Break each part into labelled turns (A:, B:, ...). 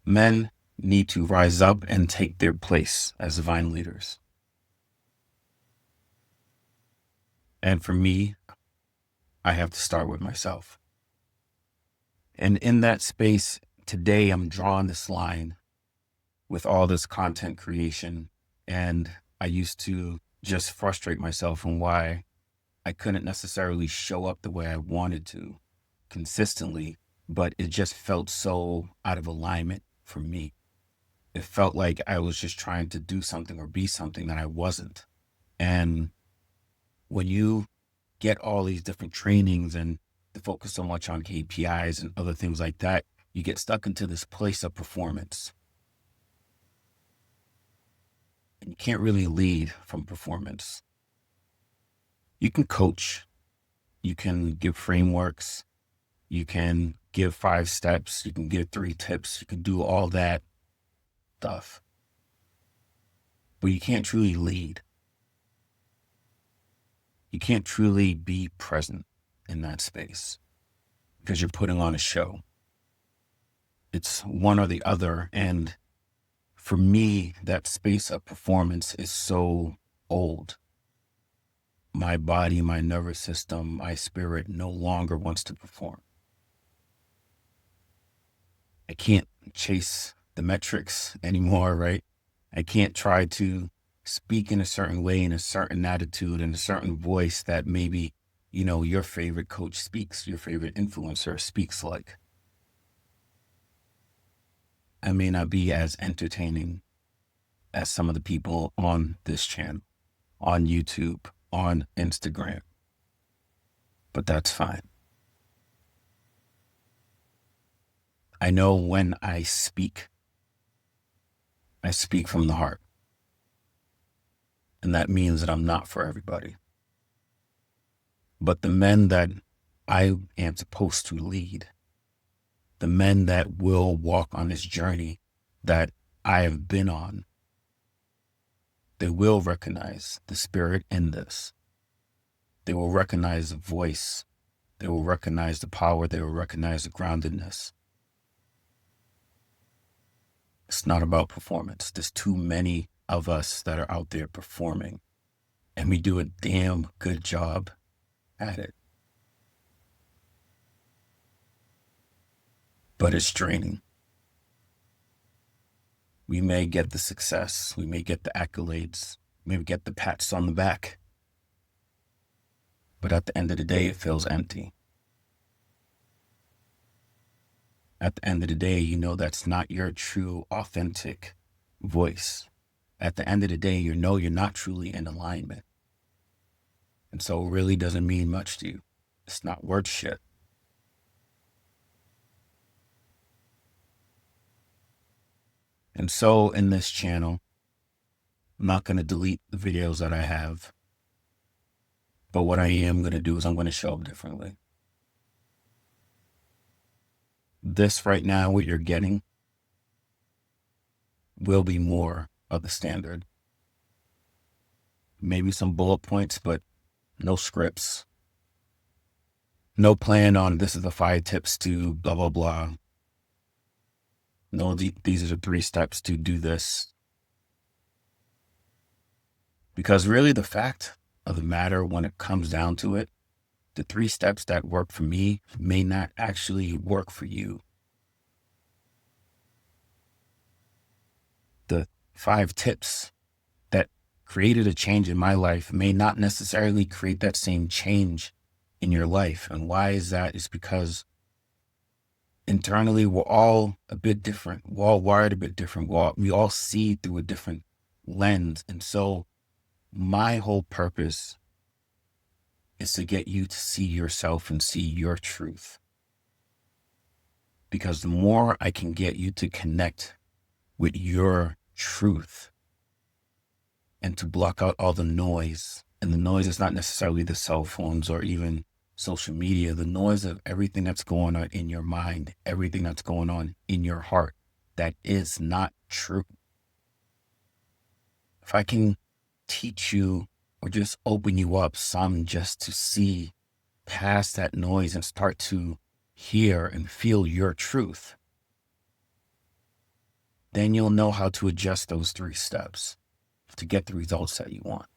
A: Men need to rise up and take their place as divine leaders. And for me, I have to start with myself. And in that space, today I'm drawing this line with all this content creation. And I used to just frustrate myself on why I couldn't necessarily show up the way I wanted to consistently, but it just felt so out of alignment for me. It felt like I was just trying to do something or be something that I wasn't. And when you get all these different trainings and to focus so much on KPIs and other things like that, you get stuck into this place of performance. And you can't really lead from performance. You can coach, you can give frameworks, you can give 5 steps, you can give 3 tips, you can do all that stuff. But you can't truly lead. You can't truly be present in that space because you're putting on a show. It's one or the other. And for me, that space of performance is so old. My body, my nervous system, my spirit no longer wants to perform. I can't chase the metrics anymore, right? I can't try to speak in a certain way, in a certain attitude, in a certain voice that maybe, your favorite coach speaks, your favorite influencer speaks like. I may not be as entertaining as some of the people on this channel, on YouTube, on Instagram, but that's fine. I know when I speak from the heart. And that means that I'm not for everybody. But the men that I am supposed to lead, the men that will walk on this journey that I have been on, they will recognize the spirit in this. They will recognize the voice. They will recognize the power. They will recognize the groundedness. It's not about performance. There's too many of us that are out there performing, and we do a damn good job at it. But it's draining. We may get the success, we may get the accolades, maybe get the pats on the back, but at the end of the day, it feels empty. At the end of the day, that's not your true, authentic voice. At the end of the day, you're not truly in alignment. And so it really doesn't mean much to you. It's not worth shit. And so in this channel, I'm not going to delete the videos that I have. But what I am going to do is I'm going to show up differently. This right now, what you're getting, will be more of the standard. Maybe some bullet points, but no scripts. No plan on this is the 5 tips to blah, blah, blah. No, these are the 3 steps to do this. Because really the fact of the matter when it comes down to it, the 3 steps that work for me may not actually work for you. The 5 tips that created a change in my life may not necessarily create that same change in your life. And why is that? It's because internally we're all a bit different. We're all wired a bit different. We all see through a different lens. And so my whole purpose is to get you to see yourself and see your truth. Because the more I can get you to connect with your truth and to block out all the noise, and the noise is not necessarily the cell phones or even social media, the noise of everything that's going on in your mind, everything that's going on in your heart that is not true. If I can teach you or just open you up some just to see past that noise and start to hear and feel your truth, then you'll know how to adjust those 3 steps to get the results that you want.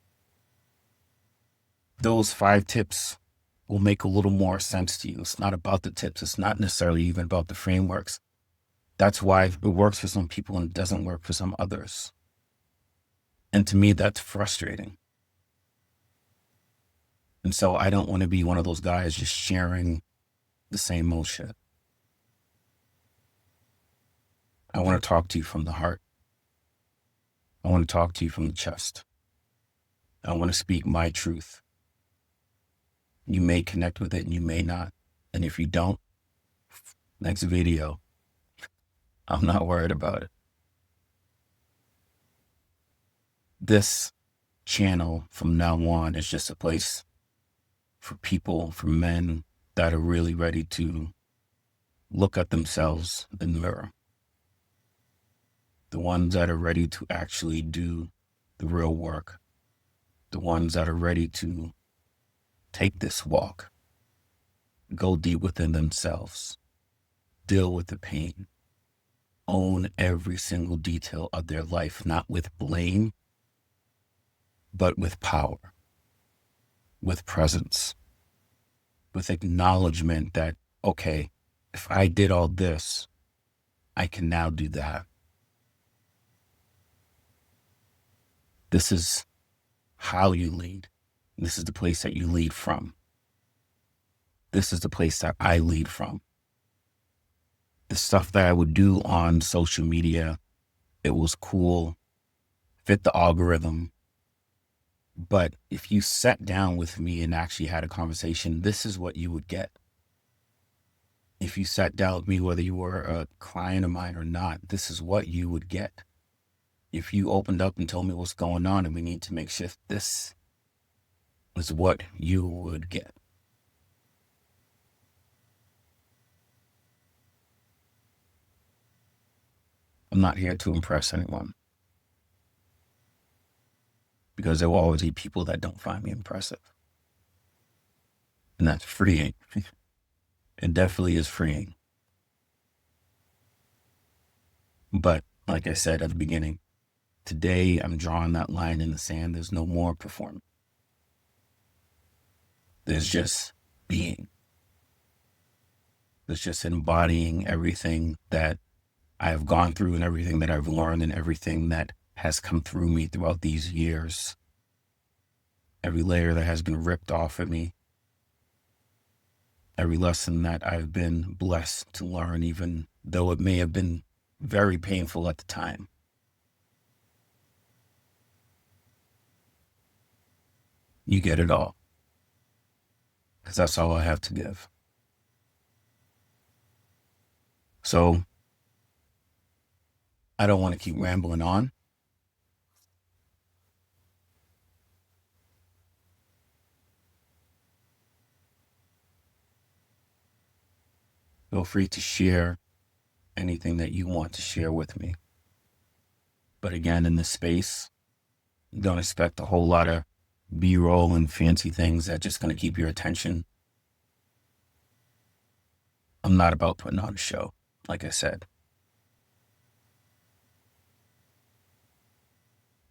A: Those 5 tips will make a little more sense to you. It's not about the tips. It's not necessarily even about the frameworks. That's why it works for some people and it doesn't work for some others. And to me, that's frustrating. And so I don't want to be one of those guys just sharing the same old shit. I want to talk to you from the heart. I want to talk to you from the chest. I want to speak my truth. You may connect with it and you may not. And if you don't, next video, I'm not worried about it. This channel from now on is just a place for people, for men that are really ready to look at themselves in the mirror. The ones that are ready to actually do the real work. The ones that are ready to take this walk, go deep within themselves, deal with the pain, own every single detail of their life, not with blame, but with power, with presence, with acknowledgement that, okay, if I did all this, I can now do that. This is how you lead. This is the place that you lead from. This is the place that I lead from. The stuff that I would do on social media, it was cool, fit the algorithm. But if you sat down with me and actually had a conversation, this is what you would get. If you sat down with me, whether you were a client of mine or not, this is what you would get. If you opened up and told me what's going on and we need to make shift, this is what you would get. I'm not here to impress anyone, because there will always be people that don't find me impressive. And that's freeing. It definitely is freeing. But like I said at the beginning, today I'm drawing that line in the sand. There's no more performing. There's just being. There's just embodying everything that I have gone through and everything that I've learned and everything that has come through me throughout these years. Every layer that has been ripped off of me. Every lesson that I've been blessed to learn, even though it may have been very painful at the time. You get it all. Because that's all I have to give. So I don't want to keep rambling on. Feel free to share anything that you want to share with me. But again, in this space, don't expect a whole lot of B-roll and fancy things that's just going to keep your attention. I'm not about putting on a show, like I said.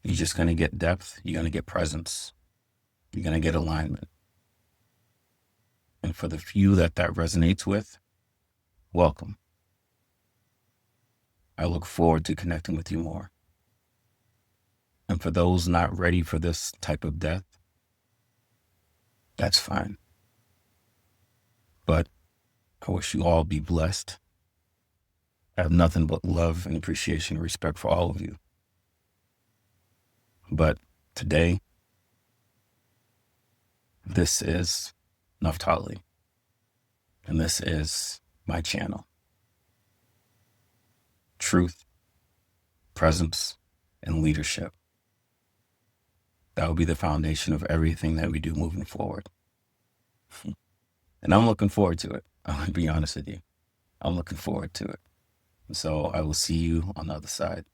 A: You're just going to get depth. You're going to get presence. You're going to get alignment. And for the few that resonates with, welcome. I look forward to connecting with you more. And for those not ready for this type of death, that's fine. But I wish you all be blessed. I have nothing but love and appreciation and respect for all of you. But today, this is Naftali. And this is my channel. Truth, presence, and leadership. That will be the foundation of everything that we do moving forward. And I'm looking forward to it. I'm going to be honest with you. I'm looking forward to it. So I will see you on the other side.